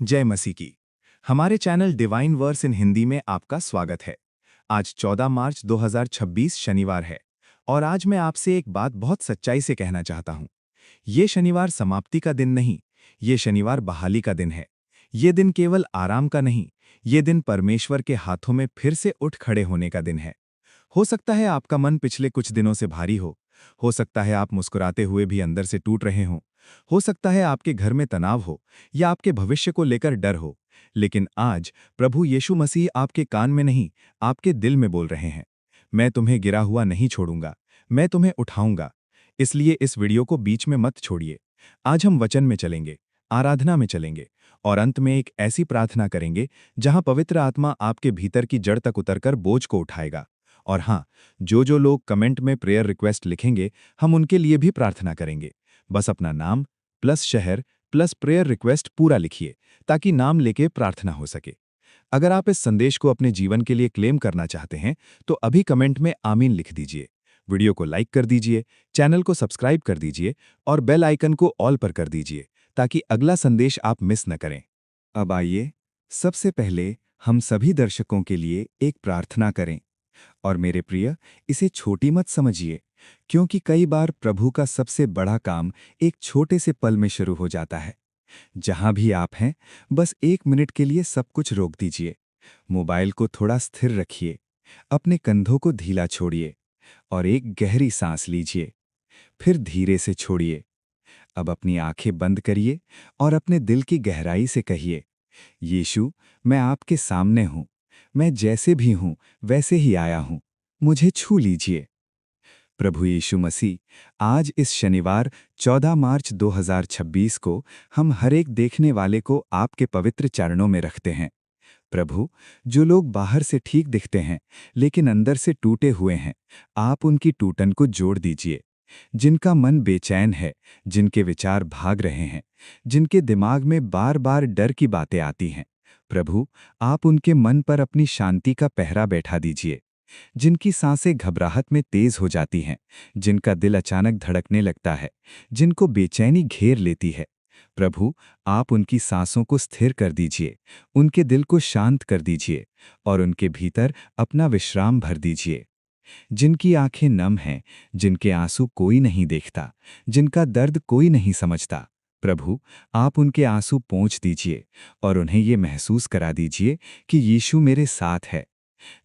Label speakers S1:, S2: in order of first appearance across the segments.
S1: जय मसीह की। हमारे चैनल डिवाइन वर्स इन हिंदी में आपका स्वागत है। आज 14 मार्च 2026 शनिवार है और आज मैं आपसे एक बात बहुत सच्चाई से कहना चाहता हूँ। ये शनिवार समाप्ति का दिन नहीं, ये शनिवार बहाली का दिन है। ये दिन केवल आराम का नहीं, ये दिन परमेश्वर के हाथों में फिर से उठ खड़े होने का दिन है। हो सकता है आपका मन पिछले कुछ दिनों से भारी हो सकता है आप मुस्कुराते हुए भी अंदर से टूट रहे हो सकता है आपके घर में तनाव हो या आपके भविष्य को लेकर डर हो। लेकिन आज प्रभु यीशु मसीह आपके कान में नहीं, आपके दिल में बोल रहे हैं, मैं तुम्हें गिरा हुआ नहीं छोड़ूंगा, मैं तुम्हें उठाऊंगा। इसलिए इस वीडियो को बीच में मत छोड़िए। आज हम वचन में चलेंगे, आराधना में चलेंगे और अंत में एक ऐसी प्रार्थना करेंगे जहां पवित्र आत्मा आपके भीतर की जड़ तक उतरकर बोझ को उठाएगा। और हाँ, जो लोग कमेंट में प्रेयर रिक्वेस्ट लिखेंगे, हम उनके लिए भी प्रार्थना करेंगे। बस अपना नाम प्लस शहर प्लस प्रेयर रिक्वेस्ट पूरा लिखिए ताकि नाम लेके प्रार्थना हो सके। अगर आप इस संदेश को अपने जीवन के लिए क्लेम करना चाहते हैं तो अभी कमेंट में आमीन लिख दीजिए। वीडियो को लाइक कर दीजिए, चैनल को सब्सक्राइब कर दीजिए और बेल आइकन को ऑल पर कर दीजिए ताकि अगला संदेश आप मिस न करें। अब आइए, सबसे पहले हम सभी दर्शकों के लिए एक प्रार्थना करें। और मेरे प्रिय, इसे छोटी मत समझिए, क्योंकि कई बार प्रभु का सबसे बड़ा काम एक छोटे से पल में शुरू हो जाता है। जहां भी आप हैं, बस 1 मिनट के लिए सब कुछ रोक दीजिए। मोबाइल को थोड़ा स्थिर रखिए, अपने कंधों को ढीला छोड़िए और एक गहरी सांस लीजिए। फिर धीरे से छोड़िए। अब अपनी आंखें बंद करिए और अपने दिल की गहराई से कहिए, यीशु, मैं आपके सामने हूं। मैं जैसे भी हूं वैसे ही आया हूं। मुझे छू लीजिए। प्रभु यीशु मसीह, आज इस शनिवार 14 मार्च 2026 को हम हर एक देखने वाले को आपके पवित्र चरणों में रखते हैं। प्रभु, जो लोग बाहर से ठीक दिखते हैं लेकिन अंदर से टूटे हुए हैं, आप उनकी टूटन को जोड़ दीजिए। जिनका मन बेचैन है, जिनके विचार भाग रहे हैं, जिनके दिमाग में बार बार डर की बातें आती हैं, प्रभु, आप उनके मन पर अपनी शांति का पहरा बैठा दीजिए। जिनकी सांसें घबराहट में तेज हो जाती हैं, जिनका दिल अचानक धड़कने लगता है, जिनको बेचैनी घेर लेती है, प्रभु, आप उनकी सांसों को स्थिर कर दीजिए, उनके दिल को शांत कर दीजिए और उनके भीतर अपना विश्राम भर दीजिए। जिनकी आंखें नम हैं, जिनके आंसू कोई नहीं देखता, जिनका दर्द कोई नहीं समझता, प्रभु, आप उनके आंसू पोंछ दीजिए और उन्हें ये महसूस करा दीजिए कि यीशु मेरे साथ है।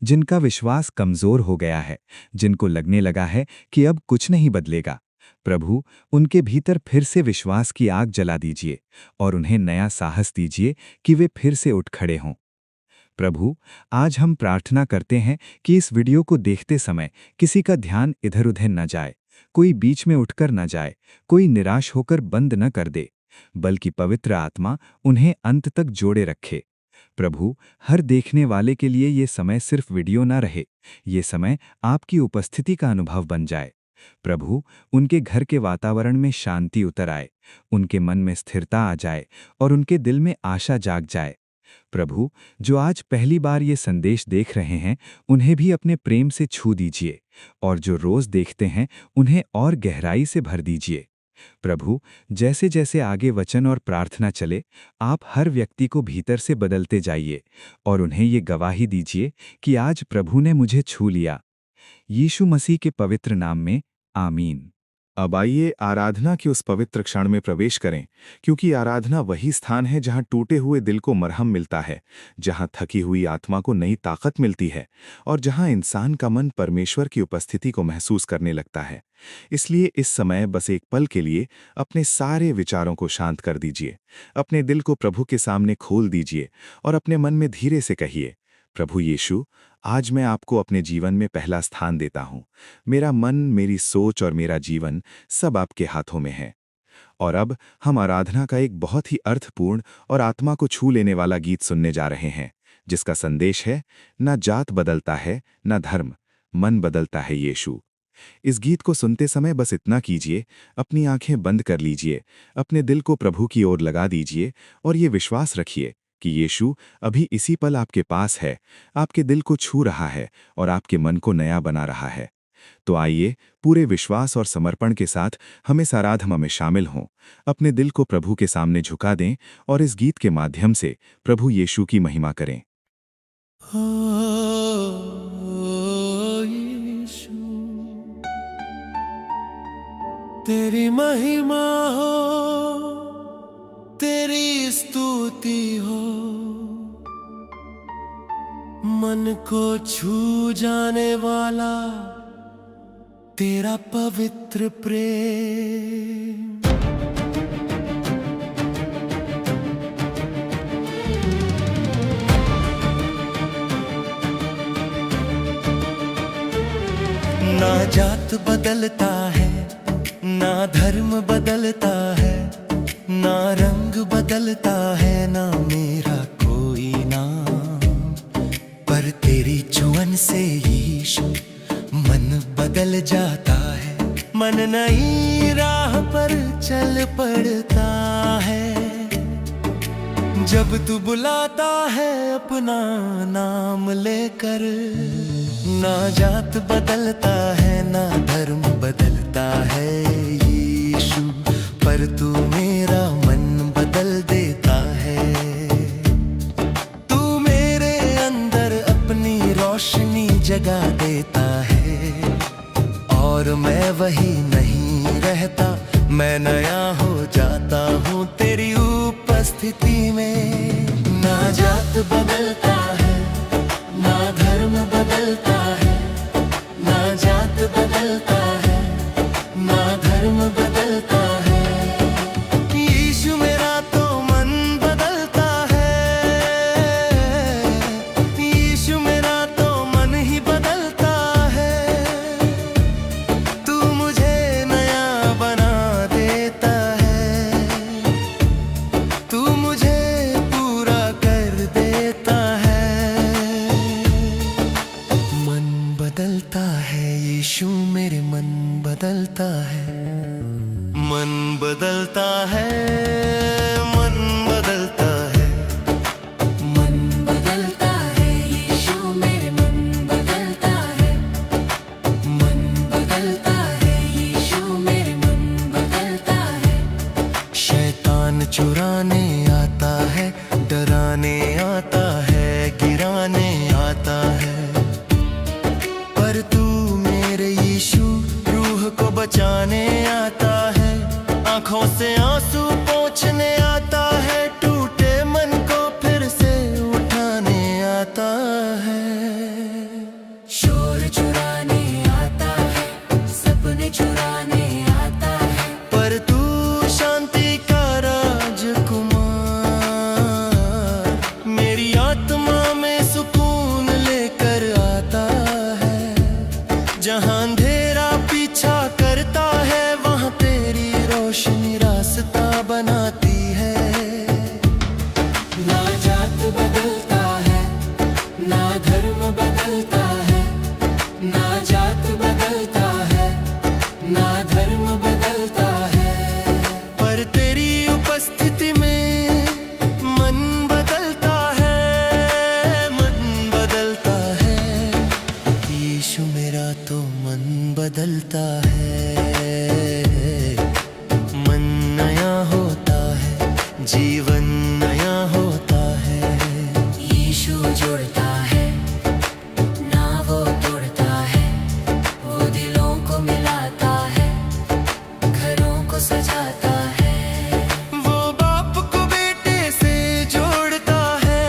S1: जिनका विश्वास कमजोर हो गया है, जिनको लगने लगा है कि अब कुछ नहीं बदलेगा, प्रभु, उनके भीतर फिर से विश्वास की आग जला दीजिए और उन्हें नया साहस दीजिए कि वे फिर से उठ खड़े हों। प्रभु, आज हम प्रार्थना करते हैं कि इस वीडियो को देखते समय किसी का ध्यान इधर-उधर न जाए, कोई बीच में उठकर न जाए, कोई निराश होकर बंद न कर दे, बल्कि पवित्र आत्मा उन्हें अंत तक जोड़े रखे। प्रभु, हर देखने वाले के लिए ये समय सिर्फ वीडियो ना रहे, ये समय आपकी उपस्थिति का अनुभव बन जाए। प्रभु, उनके घर के वातावरण में शांति उतर आए, उनके मन में स्थिरता आ जाए और उनके दिल में आशा जाग जाए। प्रभु, जो आज पहली बार ये संदेश देख रहे हैं, उन्हें भी अपने प्रेम से छू दीजिए और जो रोज देखते हैं, उन्हें और गहराई से भर दीजिए। प्रभु, जैसे जैसे आगे वचन और प्रार्थना चले, आप हर व्यक्ति को भीतर से बदलते जाइए और उन्हें ये गवाही दीजिए कि आज प्रभु ने मुझे छू लिया। यीशु मसीह के पवित्र नाम में, आमीन। अब आइए आराधना के उस पवित्र क्षण में प्रवेश करें, क्योंकि आराधना वही स्थान है जहां टूटे हुए दिल को मरहम मिलता है, जहां थकी हुई आत्मा को नई ताकत मिलती है और जहां इंसान का मन परमेश्वर की उपस्थिति को महसूस करने लगता है। इसलिए इस समय बस एक पल के लिए अपने सारे विचारों को शांत कर दीजिए, अपने दिल को प्रभु के सामने खोल दीजिए और अपने मन में धीरे से कहिए, प्रभु यीशु, आज मैं आपको अपने जीवन में पहला स्थान देता हूँ। मेरा मन, मेरी सोच और मेरा जीवन सब आपके हाथों में है। और अब हम आराधना का एक बहुत ही अर्थपूर्ण और आत्मा को छू लेने वाला गीत सुनने जा रहे हैं, जिसका संदेश है, न जात बदलता है, न धर्म, मन बदलता है यीशु। इस गीत को सुनते समय बस इतना कीजिए, अपनी आंखें बंद कर लीजिए, अपने दिल को प्रभु की ओर लगा दीजिए और ये विश्वास रखिए कि यीशु अभी इसी पल आपके पास है, आपके दिल को छू रहा है और आपके मन को नया बना रहा है। तो आइए पूरे विश्वास और समर्पण के साथ हम इस आराधना में शामिल हों, अपने दिल को प्रभु के सामने झुका दें और इस गीत के माध्यम से प्रभु यीशु की महिमा करें।
S2: यीशु, तेरी महिमा हो, तेरी स्तुति हो, मन को छू जाने वाला तेरा पवित्र प्रेम। ना जात बदलता है, ना धर्म बदलता है, ना रंग बदलता है, ना मेरा कोई नाम, पर तेरी छुअन से यीशु मन बदल जाता है। मन नई राह पर चल पड़ता है, जब तू बुलाता है अपना नाम लेकर। ना जात बदलता है, ना धर्म बदलता है यीशु, पर तू मेरा मन बदल देता है। तू मेरे अंदर अपनी रोशनी जगा देता है, और मैं वही नहीं रहता, मैं नया हो जाता हूँ तेरी उपस्थिति में। ना जात बदलता है, ना धर्म बदलता है, ना जात बदलता है, ना धर्म बदलता है, यीशु मेरा तो मन बदलता है। यीशु मेरा तो मन ही बदलता है, तू मुझे नया बना देता है, तू मुझे पूरा कर देता है। मन बदलता है यीशु, मेरे मन बदलता है, मन बदलता है, मन बदलता है, मन बदलता है यीशु, मेरे मन बदलता है, मन बदलता है यीशु, मेरे मन बदलता है। शैतान चुराने आता है, डराने आता है, गिराने आता है, पर तू मेरे यीशु रूह को बचाने आता है। आंखों से आंसू पोंछने आता है, टूटे मन को फिर से उठाने आता है। शोर चुराने आता है, सपने चुराने आता है, पर तू शांति का राजकुमार, मेरी आत्मा में सुकून लेकर आता है। जहां अंधेरा पीछा करता है, वहां तेरी रोशनी रास्ता बनाती है। ना जात बदलता है, ना धर्म बदलता है, ना जात बदलता है, ना धर्म बदलता है, पर तेरी उपस्थिति में मन बदलता है, मन बदलता है। यीशु मेरा तो मन बदलता है, मन नया होता है, जीवन नया होता है। यीशु जोड़ता है, ना वो तोड़ता है, वो दिलों को मिलाता है, घरों को सजाता है। वो बाप को बेटे से जोड़ता है,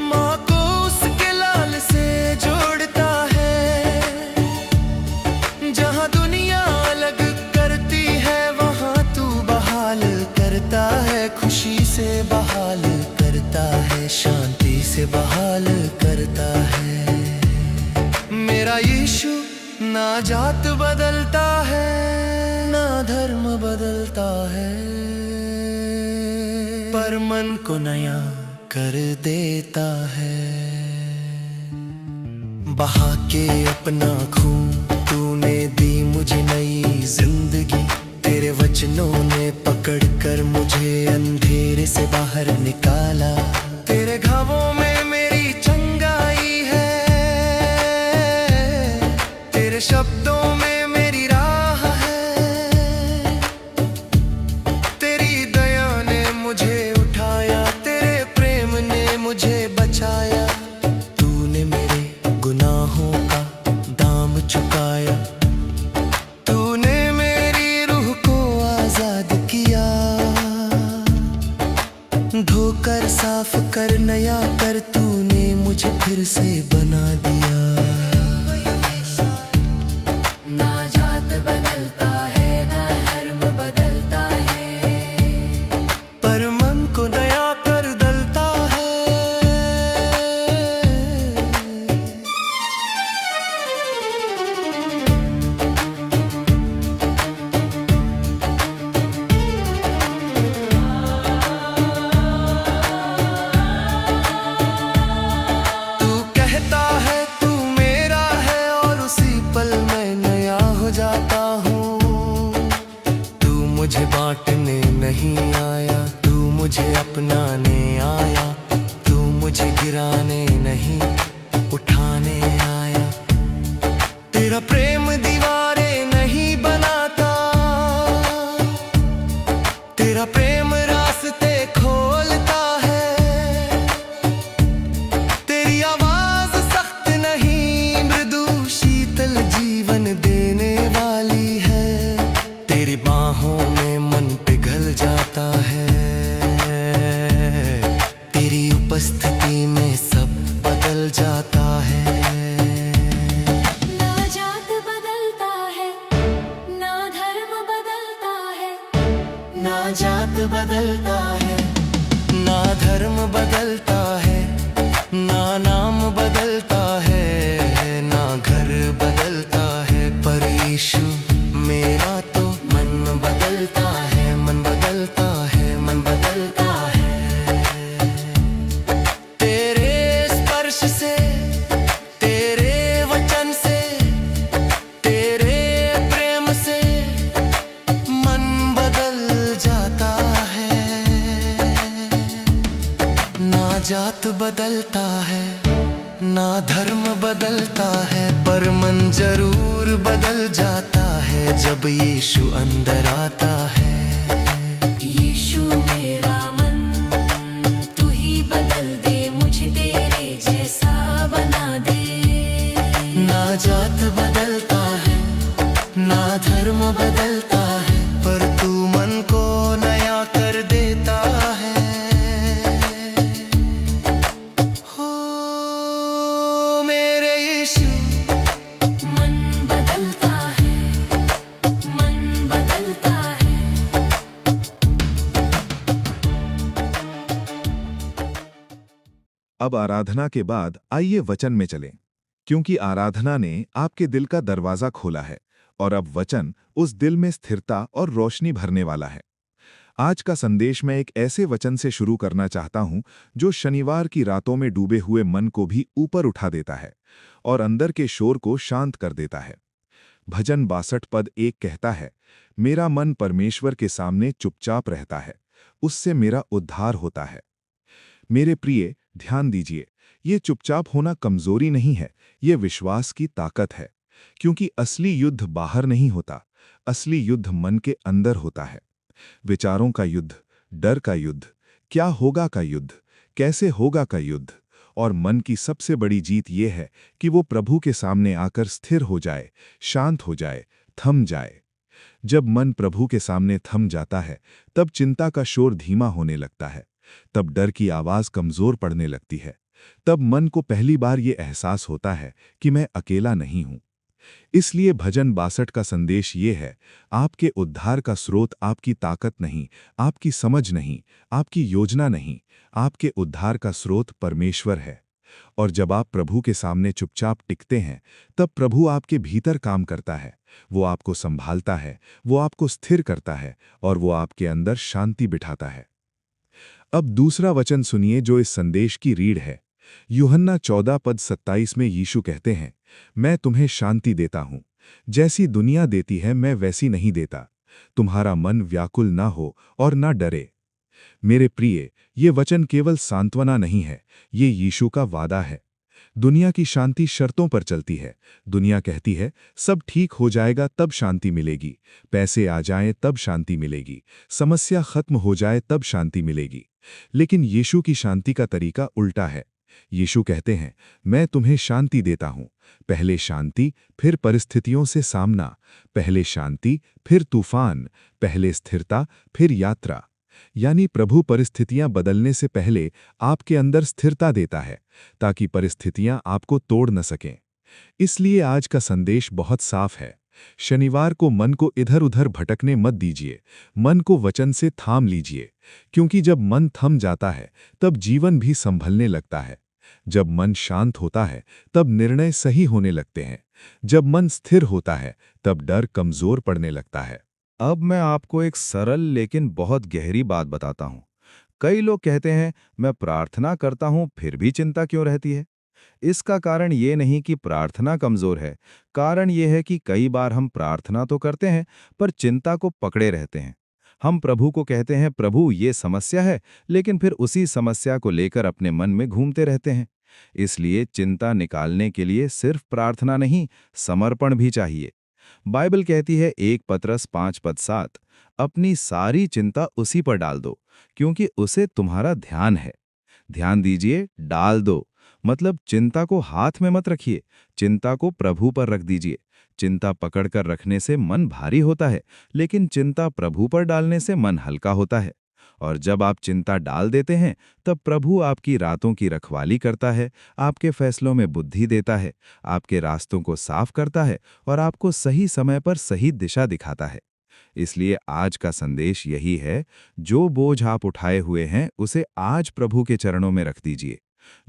S2: माँ को उसके लाल से जोड़ता है। जहाँ दुनिया अलग करती है, वहाँ तू बहाल करता है, खुशी से बहाल करता है, शांति से बहाल करता है। मेरा यीशु ना जात बदलता है, ना धर्म बदलता है, पर मन को नया कर देता है। बहा के अपना खून तूने दी मुझे नई जिंदगी, तेरे वचनों ने पकड़ कर मुझे अंधेरे से बाहर निकाला। तेरे घावों में मेरी चंगाई है, धोकर साफ कर नया कर, तूने मुझे फिर से बना दिया।
S3: ना जात बदलता है ना धर्म बदलता है,
S2: पर मन को नया कर दलता है। तू कहता है तू मेरा है और उसी पल मैं नया हो जाता हूँ। तू मुझे बांटने नहीं आया, तू मुझे अपनाने आया। तू मुझे गिराने नहीं उठाने आया। तेरा प्रेम दीवारें नहीं बनाता, तेरा प्रेम रास्ते खोलता है। तेरी आवाज सख्त नहीं मृदु शीतल जीवन देने वाली है। तेरी बाहों में मन पिघल जाता है। तेरी उपस्थिति में सब बदल जाता है।
S3: ना जात बदलता है ना धर्म बदलता है,
S2: ना जात बदलता है ना धर्म बदलता है, ना नाम बदलता है ना घर बदलता है। पर यीशु मेरा तो मन बदलता है, मन बदलता है, मन बदलता है। तेरे स्पर्श से, तेरे वचन से, तेरे प्रेम से मन बदल जाता है। ना जात बदलता है ना धर्म बदलता है, पर मन जरूर बदल जाता है जब यीशु अंदर आता है।
S3: यीशु मेरा मन तू ही बदल दे, मुझे तेरे जैसा बना दे।
S2: ना जात बदलता है ना धर्म बदलता है, पर तू मन को नया कर देता है। हो मेरे यीशु,
S3: मन बदलता है, मन बदलता है।
S1: अब आराधना के बाद आइए वचन में चलें, क्योंकि आराधना ने आपके दिल का दरवाजा खोला है और अब वचन उस दिल में स्थिरता और रोशनी भरने वाला है। आज का संदेश मैं एक ऐसे वचन से शुरू करना चाहता हूं जो शनिवार की रातों में डूबे हुए मन को भी ऊपर उठा देता है और अंदर के शोर को शांत कर देता है। भजन 62 पद 1 कहता है, मेरा मन परमेश्वर के सामने चुपचाप रहता है, उससे मेरा उद्धार होता है। मेरे प्रिय, ध्यान दीजिए, ये चुपचाप होना कमजोरी नहीं है, ये विश्वास की ताकत है। क्योंकि असली युद्ध बाहर नहीं होता, असली युद्ध मन के अंदर होता है। विचारों का युद्ध, डर का युद्ध, क्या होगा का युद्ध, कैसे होगा का युद्ध। और मन की सबसे बड़ी जीत ये है कि वो प्रभु के सामने आकर स्थिर हो जाए, शांत हो जाए, थम जाए। जब मन प्रभु के सामने थम जाता है, तब चिंता का शोर धीमा होने लगता है, तब डर की आवाज कमजोर पड़ने लगती है, तब मन को पहली बार ये एहसास होता है कि मैं अकेला नहीं हूं। इसलिए भजन 62 का संदेश ये है, आपके उद्धार का स्रोत आपकी ताकत नहीं, आपकी समझ नहीं, आपकी योजना नहीं, आपके उद्धार का स्रोत परमेश्वर है। और जब आप प्रभु के सामने चुपचाप टिकते हैं, तब प्रभु आपके भीतर काम करता है। वो आपको संभालता है, वो आपको स्थिर करता है और वो आपके अंदर शांति बिठाता है। अब दूसरा वचन सुनिए जो इस संदेश की रीढ़ है। यूहन्ना 14 पद 27 में यीशु कहते हैं, मैं तुम्हें शांति देता हूं, जैसी दुनिया देती है मैं वैसी नहीं देता। तुम्हारा मन व्याकुल ना हो और ना डरे। मेरे प्रिय, ये वचन केवल सांत्वना नहीं है, ये यीशु का वादा है। दुनिया की शांति शर्तों पर चलती है। दुनिया कहती है सब ठीक हो जाएगा तब शांति मिलेगी, पैसे आ जाएं तब शांति मिलेगी, समस्या खत्म हो जाए तब शांति मिलेगी। लेकिन यीशु की शांति का तरीका उल्टा है। यीशु कहते हैं, मैं तुम्हें शांति देता हूं। पहले शांति, फिर परिस्थितियों से सामना। पहले शांति, फिर तूफान। पहले स्थिरता, फिर यात्रा।
S4: यानी प्रभु परिस्थितियां बदलने से पहले आपके अंदर स्थिरता देता है, ताकि परिस्थितियां आपको तोड़ न सकें। इसलिए आज का संदेश बहुत साफ है। शनिवार को मन को इधर-उधर भटकने मत दीजिए, मन को वचन से थाम लीजिए, क्योंकि जब मन थम जाता है, तब जीवन भी संभलने लगता है। जब मन शांत होता है, तब निर्णय सही होने लगते हैं। जब मन स्थिर होता है, तब डर कमजोर पड़ने लगता है।
S1: अब मैं आपको एक सरल लेकिन बहुत गहरी बात बताता हूँ। कई लोग कहते हैं, मैं प्रार्थना करता हूँ फिर भी चिंता क्यों रहती है? इसका कारण ये नहीं कि प्रार्थना कमजोर है। कारण ये है कि कई बार हम प्रार्थना तो करते हैं, पर चिंता को पकड़े रहते हैं। हम प्रभु को कहते हैं, प्रभु ये समस्या है, लेकिन फिर उसी समस्या को लेकर अपने मन में घूमते रहते हैं। इसलिए चिंता निकालने के लिए सिर्फ प्रार्थना नहीं, समर्पण भी चाहिए। बाइबल कहती है 1 पतरस 5:7, अपनी सारी चिंता उसी पर डाल दो, क्योंकि उसे तुम्हारा ध्यान है। ध्यान दीजिए, डाल दो मतलब चिंता को हाथ में मत रखिए, चिंता को प्रभु पर रख दीजिए। चिंता पकड़कर रखने से मन भारी होता है, लेकिन चिंता प्रभु पर डालने से मन हल्का होता है। और जब आप चिंता डाल देते हैं, तब प्रभु आपकी रातों की रखवाली करता है, आपके फैसलों में बुद्धि देता है, आपके रास्तों को साफ करता है और आपको सही समय पर सही दिशा दिखाता है। इसलिए आज का संदेश यही है, जो बोझ आप उठाए हुए हैं उसे आज प्रभु के चरणों में रख दीजिए।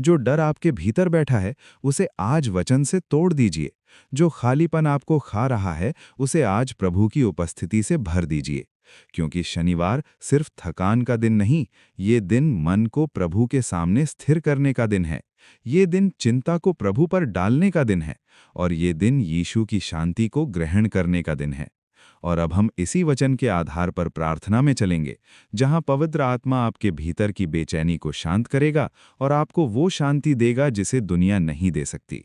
S1: जो डर आपके भीतर बैठा है उसे आज वचन से तोड़ दीजिए। जो खालीपन आपको खा रहा है उसे आज प्रभु की उपस्थिति से भर दीजिए। क्योंकि शनिवार सिर्फ थकान का दिन नहीं, ये दिन मन को प्रभु के सामने स्थिर करने का दिन है। ये दिन चिंता को प्रभु पर डालने का दिन है और ये दिन यीशु की शांति को ग्रहण करने का दिन है। और अब हम इसी वचन के आधार पर प्रार्थना में चलेंगे, जहां पवित्र आत्मा आपके भीतर की बेचैनी को शांत करेगा और आपको वो शांति देगा जिसे दुनिया नहीं दे सकती।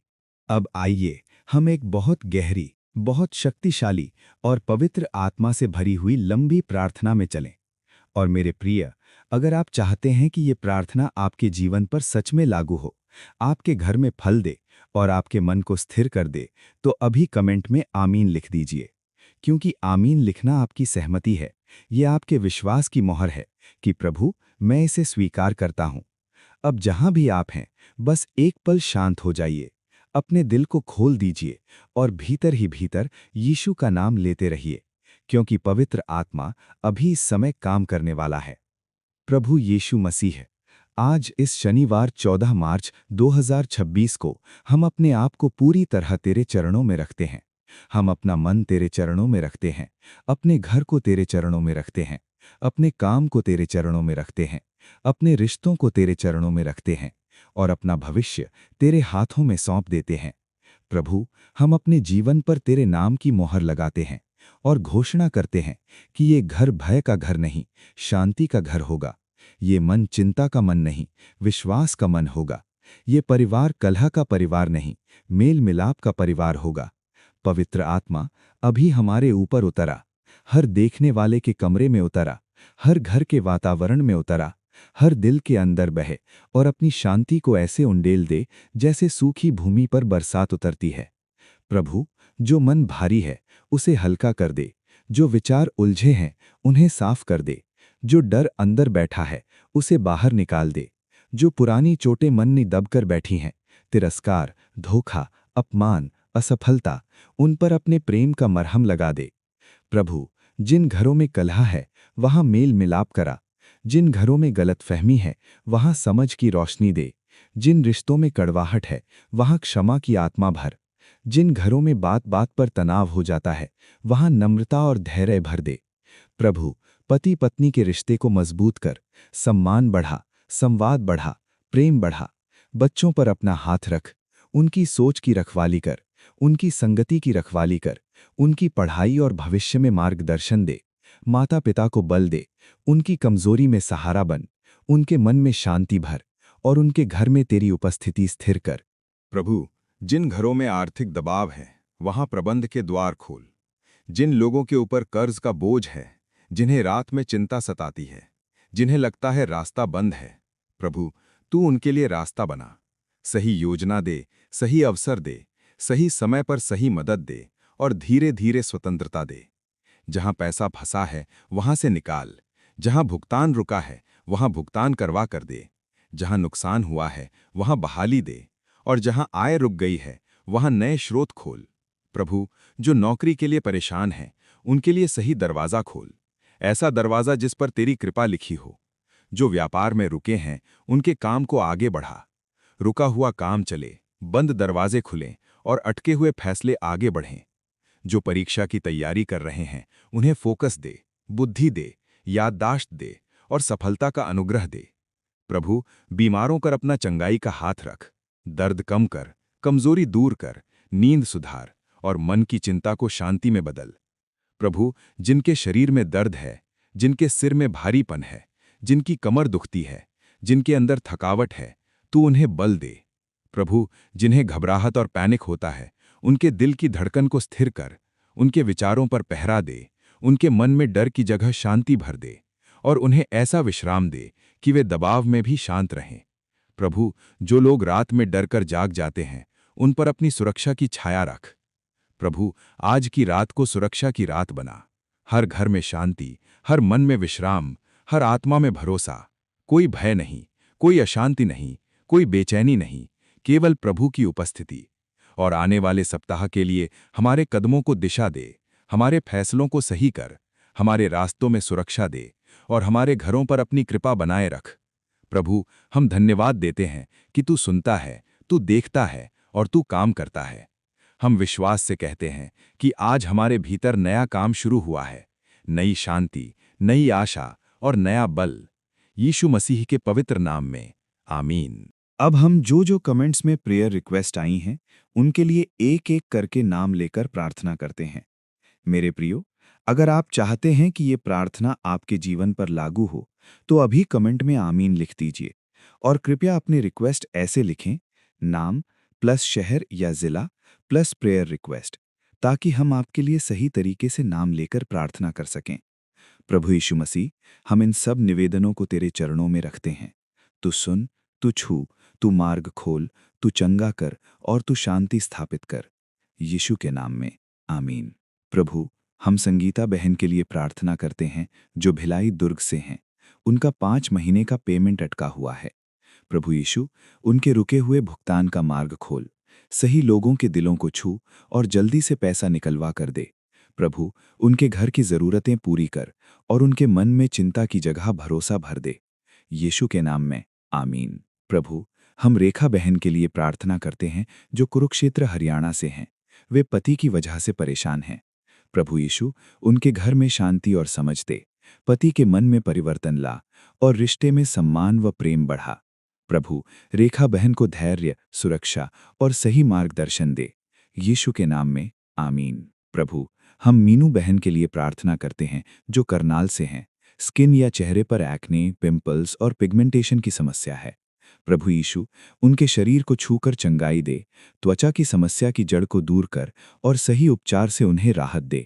S5: अब आइए हम एक बहुत गहरी, बहुत शक्तिशाली और पवित्र आत्मा से भरी हुई लंबी प्रार्थना में चलें। और मेरे प्रिय, अगर आप चाहते हैं कि ये प्रार्थना आपके जीवन पर सच में लागू हो, आपके घर में फल दे और आपके मन को स्थिर कर दे, तो अभी कमेंट में आमीन लिख दीजिए। क्योंकि आमीन लिखना आपकी सहमति है, ये आपके विश्वास की मोहर है कि प्रभु, मैं इसे स्वीकार करता हूं। अब जहां भी आप हैं, बस एक पल शांत हो जाइए, अपने दिल को खोल दीजिए और भीतर ही भीतर यीशु का नाम लेते रहिए, क्योंकि पवित्र आत्मा अभी इस समय काम करने वाला है। प्रभु यीशु मसीह, आज इस शनिवार 14 मार्च 2026 को हम अपने आप को पूरी तरह तेरे चरणों में रखते हैं। हम अपना मन तेरे चरणों में रखते हैं, अपने घर को तेरे चरणों में रखते हैं, अपने काम को तेरे चरणों में रखते हैं, अपने रिश्तों को तेरे चरणों में रखते हैं और अपना भविष्य तेरे हाथों में सौंप देते हैं। प्रभु, हम अपने जीवन पर तेरे नाम की मोहर लगाते हैं और घोषणा करते हैं कि ये घर भय का घर नहीं, शांति का घर होगा। ये मन चिंता का मन नहीं, विश्वास का मन होगा। ये परिवार कलह का परिवार नहीं, मेल मिलाप का परिवार होगा। पवित्र आत्मा अभी हमारे ऊपर उतरा, हर देखने वाले के कमरे में उतरा, हर घर के वातावरण में उतरा, हर दिल के अंदर बहे और अपनी शांति को ऐसे उंडेल दे जैसे सूखी भूमि पर बरसात उतरती है। प्रभु, जो मन भारी है उसे हल्का कर दे, जो विचार उलझे हैं उन्हें साफ कर दे, जो डर अंदर बैठा है उसे बाहर निकाल दे, जो पुरानी चोटें मन में दबकर बैठी हैं, तिरस्कार, धोखा, अपमान, असफलता, उन पर अपने प्रेम का मरहम लगा दे। प्रभु, जिन घरों में कलह है वहां मेल मिलाप करा, जिन घरों में गलतफहमी है वहां समझ की रोशनी दे, जिन रिश्तों में कड़वाहट है वहां क्षमा की आत्मा भर, जिन घरों में बात बात पर तनाव हो जाता है वहां नम्रता और धैर्य भर दे। प्रभु, पति पत्नी के रिश्ते को मजबूत कर, सम्मान बढ़ा, संवाद बढ़ा, प्रेम बढ़ा। बच्चों पर अपना हाथ रख, उनकी सोच की रखवाली कर, उनकी संगति की रखवाली कर, उनकी पढ़ाई और भविष्य में मार्गदर्शन दे। माता पिता को बल दे, उनकी कमजोरी में सहारा बन, उनके मन में शांति भर और उनके घर में तेरी उपस्थिति स्थिर कर।
S1: प्रभु, जिन घरों में आर्थिक दबाव है वहां प्रबंध के द्वार खोल। जिन लोगों के ऊपर कर्ज का बोझ है, जिन्हें रात में चिंता सताती है, जिन्हें लगता है रास्ता बंद है, प्रभु तू उनके लिए रास्ता बना। सही योजना दे, सही अवसर दे, सही समय पर सही मदद दे और धीरे धीरे स्वतंत्रता दे। जहां पैसा फंसा है वहां से निकाल,
S4: जहां भुगतान रुका है वहां भुगतान करवा कर दे, जहां नुकसान हुआ है वहां बहाली दे, और जहां आय रुक गई है वहां नए स्रोत खोल। प्रभु, जो नौकरी के लिए परेशान हैं, उनके लिए सही दरवाजा खोल, ऐसा दरवाजा जिस पर तेरी कृपा लिखी हो। जो व्यापार में रुके हैं, उनके काम को आगे बढ़ा। रुका हुआ काम चले, बंद दरवाजे खुलें और अटके हुए फैसले आगे बढ़ें। जो परीक्षा की तैयारी कर रहे हैं, उन्हें फोकस दे, बुद्धि दे, याददाश्त दे और सफलता का अनुग्रह दे। प्रभु, बीमारों पर अपना चंगाई का हाथ रख, दर्द कम कर, कमजोरी दूर कर, नींद सुधार और मन की चिंता को शांति में बदल। प्रभु, जिनके शरीर में दर्द है, जिनके सिर में भारीपन है, जिनकी कमर दुखती है, जिनके अंदर थकावट है, तू उन्हें बल दे। प्रभु, जिन्हें घबराहट और पैनिक होता है, उनके दिल की धड़कन को स्थिर कर, उनके विचारों पर पहरा दे, उनके मन में डर की जगह शांति भर दे और उन्हें ऐसा विश्राम दे कि वे दबाव में भी शांत रहें। प्रभु, जो लोग रात में डर कर जाग जाते हैं, उन पर अपनी सुरक्षा की छाया रख। प्रभु, आज की रात को सुरक्षा की रात बना। हर घर में शांति, हर मन में विश्राम, हर आत्मा में भरोसा। कोई भय नहीं, कोई अशांति नहीं, कोई बेचैनी नहीं, केवल प्रभु की उपस्थिति। और आने वाले सप्ताह के लिए हमारे कदमों को दिशा दे, हमारे फैसलों को सही कर, हमारे रास्तों में सुरक्षा दे और हमारे घरों पर अपनी कृपा बनाए रख। प्रभु, हम धन्यवाद देते हैं कि तू सुनता है, तू देखता है और तू काम करता है। हम विश्वास से कहते हैं कि आज हमारे भीतर नया काम शुरू हुआ है, नई शांति, नई आशा और नया बल। यीशु मसीह के पवित्र नाम में, आमीन।
S5: अब हम जो कमेंट्स में प्रेयर रिक्वेस्ट आई हैं, उनके लिए एक एक करके नाम लेकर प्रार्थना करते हैं। मेरे प्रियो, अगर आप चाहते हैं कि ये प्रार्थना आपके जीवन पर लागू हो, तो अभी कमेंट में आमीन लिख दीजिए और कृपया अपनी रिक्वेस्ट ऐसे लिखें, नाम प्लस शहर या जिला प्लस प्रेयर रिक्वेस्ट, ताकि हम आपके लिए सही तरीके से नाम लेकर प्रार्थना कर सकें। प्रभु यीशु मसीह, हम इन सब निवेदनों को तेरे चरणों में रखते हैं। तू सुन, तू छू, तू मार्ग खोल, तू चंगा कर और तू शांति स्थापित कर। यीशु के नाम में, आमीन। प्रभु, हम संगीता बहन के लिए प्रार्थना करते हैं जो भिलाई दुर्ग से हैं। उनका 5 महीने का पेमेंट अटका हुआ है। प्रभु यीशु, उनके रुके हुए भुगतान का मार्ग खोल, सही लोगों के दिलों को छू और जल्दी से पैसा निकलवा कर दे। प्रभु, उनके घर की ज़रूरतें पूरी कर और उनके मन में चिंता की जगह भरोसा भर दे। यीशु के नाम में, आमीन। प्रभु, हम रेखा बहन के लिए प्रार्थना करते हैं जो कुरुक्षेत्र हरियाणा से हैं। वे पति की वजह से परेशान हैं। प्रभु यीशु, उनके घर में शांति और समझ दे, पति के मन में परिवर्तन ला और रिश्ते में सम्मान व प्रेम बढ़ा। प्रभु, रेखा बहन को धैर्य, सुरक्षा और सही मार्गदर्शन दे। यीशु के नाम में, आमीन। प्रभु, हम मीनू बहन के लिए प्रार्थना करते हैं जो करनाल से हैं। स्किन या चेहरे पर एक्ने, पिंपल्स और पिगमेंटेशन की समस्या है। प्रभु यीशु, उनके शरीर को छूकर चंगाई दे, त्वचा की समस्या की जड़ को दूर कर और सही उपचार से उन्हें राहत दे।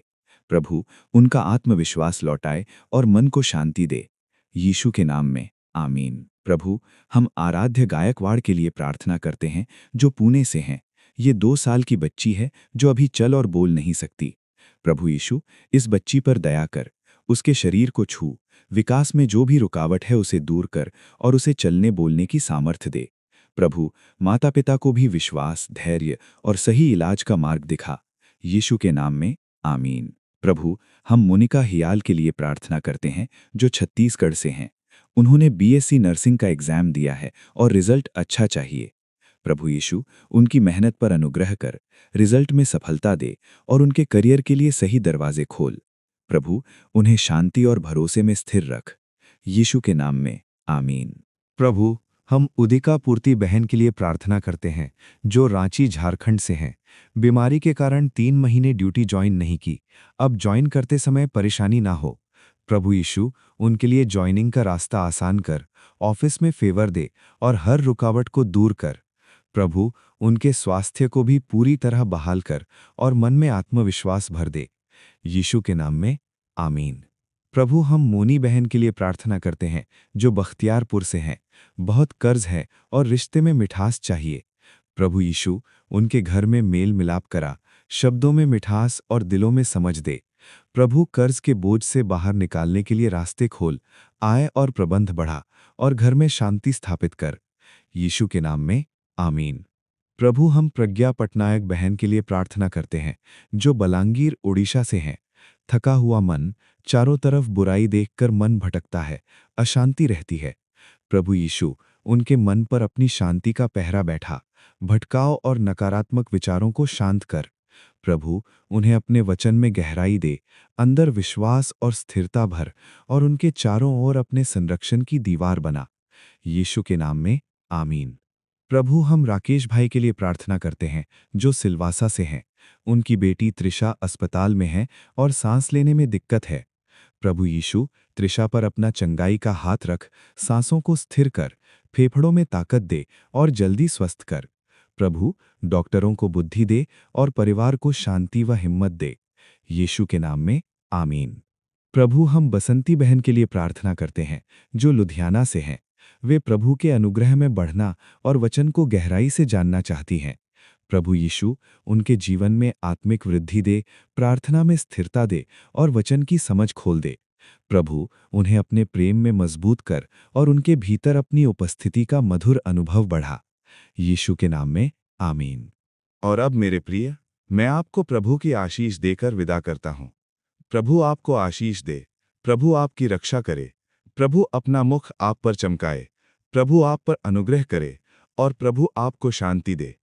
S5: प्रभु, उनका आत्मविश्वास लौटाए और मन को शांति दे। यीशु के नाम में, आमीन। प्रभु, हम आराध्य गायकवाड़ के लिए प्रार्थना करते हैं जो पुणे से हैं। ये 2 साल की बच्ची है जो अभी चल और बोल नहीं सकती। प्रभु यीशु, इस बच्ची पर दया कर, उसके शरीर को छू, विकास में जो भी रुकावट है उसे दूर कर और उसे चलने बोलने की सामर्थ्य दे। प्रभु, माता पिता को भी विश्वास, धैर्य और सही इलाज का मार्ग दिखा। यीशु के नाम में, आमीन। प्रभु, हम मोनिका हियाल के लिए प्रार्थना करते हैं जो छत्तीसगढ़ से हैं। उन्होंने बीएससी नर्सिंग का एग्जाम दिया है और रिजल्ट अच्छा चाहिए। प्रभु यीशु, उनकी मेहनत पर अनुग्रह कर, रिजल्ट में सफलता दे और उनके करियर के लिए सही दरवाजे खोल। प्रभु, उन्हें शांति और भरोसे में स्थिर रख। यीशु के नाम में, आमीन।
S1: प्रभु, हम उदिका पूर्ति बहन के लिए प्रार्थना करते हैं जो रांची झारखंड से हैं। बीमारी के कारण 3 महीने ड्यूटी ज्वाइन नहीं की, अब ज्वाइन करते समय परेशानी ना हो। प्रभु यीशु, उनके लिए ज्वाइनिंग का रास्ता आसान कर, ऑफिस में फेवर दे और हर रुकावट को दूर कर। प्रभु, उनके स्वास्थ्य को भी पूरी तरह बहाल कर और मन में आत्मविश्वास भर दे। यीशु के नाम में, आमीन। प्रभु, हम मोनी बहन के लिए प्रार्थना करते हैं जो बख्तियारपुर से हैं। बहुत कर्ज है और रिश्ते में मिठास चाहिए। प्रभु यीशु, उनके घर में मेल मिलाप करा, शब्दों में मिठास और दिलों में समझ दे।
S5: प्रभु कर्ज के बोझ से बाहर निकालने के लिए रास्ते खोल, आय और प्रबंध बढ़ा और घर में शांति स्थापित कर। यीशु के नाम में आमीन। प्रभु, हम प्रज्ञा पटनायक बहन के लिए प्रार्थना करते हैं, जो बलांगीर, ओडिशा से हैं। थका हुआ मन, चारों तरफ बुराई देखकर मन भटकता है, अशांति रहती है। प्रभु यीशु, उनके मन पर अपनी शांति का पहरा बैठा, भटकाव और नकारात्मक विचारों को शांत कर। प्रभु, उन्हें अपने वचन में गहराई दे, अंदर विश्वास और स्थिरता भर और उनके चारों ओर अपने संरक्षण की दीवार बना। यीशु के नाम में आमीन। प्रभु, हम राकेश भाई के लिए प्रार्थना करते हैं, जो सिलवासा से हैं। उनकी बेटी त्रिशा अस्पताल में है और सांस लेने में दिक्कत है। प्रभु यीशु, त्रिशा पर अपना चंगाई का हाथ रख, सांसों को स्थिर कर, फेफड़ों में ताकत दे और जल्दी स्वस्थ कर। प्रभु, डॉक्टरों को बुद्धि दे और परिवार को शांति व हिम्मत दे। यीशु के नाम में आमीन। प्रभु, हम बसंती बहन के लिए प्रार्थना करते हैं, जो लुधियाना से हैं। वे प्रभु के अनुग्रह में बढ़ना और वचन को गहराई से जानना चाहती हैं। प्रभु यीशु, उनके जीवन में आत्मिक वृद्धि दे, प्रार्थना में स्थिरता दे और वचन की समझ खोल दे। प्रभु, उन्हें अपने प्रेम में मजबूत कर और उनके भीतर अपनी उपस्थिति का मधुर अनुभव बढ़ा। यीशु के नाम में आमीन।
S4: और अब मेरे प्रिय, मैं आपको प्रभु की आशीष देकर विदा करता हूँ। प्रभु आपको आशीष दे, प्रभु आपकी रक्षा करे, प्रभु अपना मुख आप पर चमकाए, प्रभु आप पर अनुग्रह करे और प्रभु आपको शांति दे।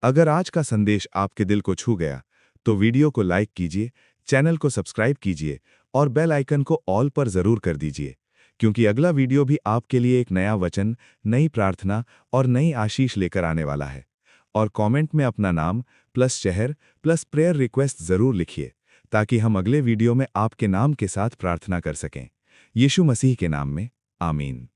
S4: अगर आज का संदेश आपके दिल को छू गया, तो वीडियो को लाइक कीजिए, चैनल को सब्सक्राइब कीजिए और बेल आइकन को ऑल पर जरूर कर दीजिए, क्योंकि अगला वीडियो भी आपके लिए एक नया वचन, नई प्रार्थना और नई आशीष लेकर आने वाला है। और कमेंट में अपना नाम प्लस शहर प्लस प्रेयर रिक्वेस्ट जरूर लिखिए, ताकि हम अगले वीडियो में आपके नाम के साथ प्रार्थना कर सकें। यीशु मसीह के नाम में आमीन।